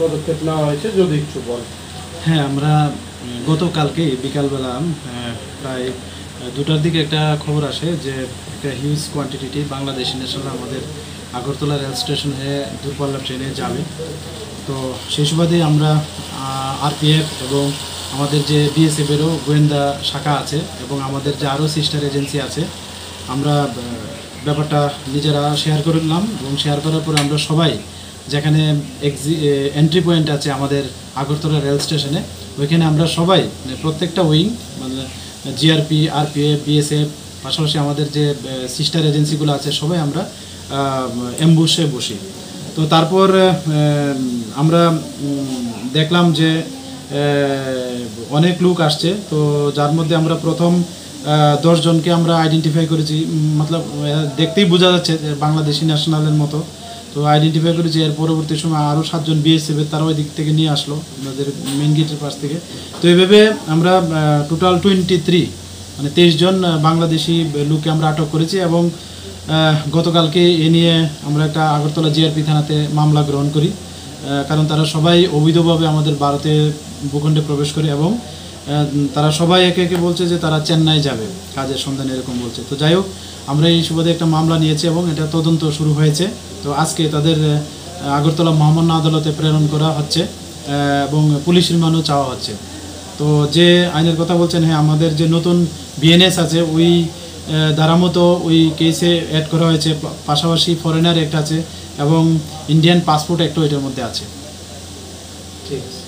পদক্ষেপ নেওয়া হয়েছে যদি একটু বল। হ্যাঁ, আমরা গতকালকে বিকালবেলা প্রায় 2টার দিকে একটা খবর আসে যে একটা হিউজ কোয়ান্টিটি বাংলাদেশি ন্যাশনাল আমাদের আগরতলা রেল স্টেশন হয়ে দূরপাল্লা ট্রেনে যাবে। তো সেই সুবাদে আমরা আরপিএফ এবং আমাদের যে বিএসএফেরও গোয়েন্দা শাখা আছে এবং আমাদের যে আরও সিস্টার এজেন্সি আছে, আমরা ব্যাপারটা নিজেরা শেয়ার করে নিলাম এবং শেয়ার করার পরে আমরা সবাই যেখানে এন্ট্রি পয়েন্ট আছে আমাদের আগরতলা রেল স্টেশনে, ওইখানে আমরা সবাই প্রত্যেকটা উইং মানে জিআরপি, আরপিএফ, বিএসএফ, পাশাপাশি আমাদের যে সিস্টার এজেন্সিগুলো আছে সবাই আমরা অ্যাম্বুশে বসি। তো তারপর আমরা দেখলাম যে অনেক লোক আসছে। তো যার মধ্যে আমরা প্রথম 10 জনকে আমরা আইডেন্টিফাই করেছি, মতলব দেখতেই বোঝা যাচ্ছে যে বাংলাদেশি ন্যাশনালের মতো। তো আইডেন্টিফাই করেছি। এর পরবর্তী সময় আরও 7 জন বিএসএফের, তারা ওই দিক থেকে নিয়ে আসলো আমাদের মেন গেটের পাশ থেকে। তো এইভাবে আমরা টোটাল 23 মানে 23 জন বাংলাদেশি লোককে আমরা আটক করেছি এবং গতকালকে এ নিয়ে আমরা একটা আগরতলা জিআরপি থানাতে মামলা গ্রহণ করি, কারণ তারা সবাই অবৈধভাবে আমাদের ভারতে ভূখণ্ডে প্রবেশ করে এবং তারা সবাই একে একে বলছে যে তারা চেন্নাই যাবে কাজের সন্ধানে, এরকম বলছে। তো যাই হোক, আমরা এই সুবাদে একটা মামলা নিয়েছি এবং এটা তদন্ত শুরু হয়েছে। তো আজকে তাদের আগরতলা মহামান্য আদালতে প্রেরণ করা হচ্ছে এবং পুলিশ রিমান্ডও চাওয়া হচ্ছে। তো যে আইনের কথা বলছেন, হ্যাঁ, আমাদের যে নতুন বিএনএস আছে ওই দ্বারা মতো ওই কেসে অ্যাড করা হয়েছে, পাশাপাশি ফরেনার অ্যাক্ট আছে এবং ইন্ডিয়ান পাসপোর্ট অ্যাক্টও এটার মধ্যে আছে। ঠিক আছে।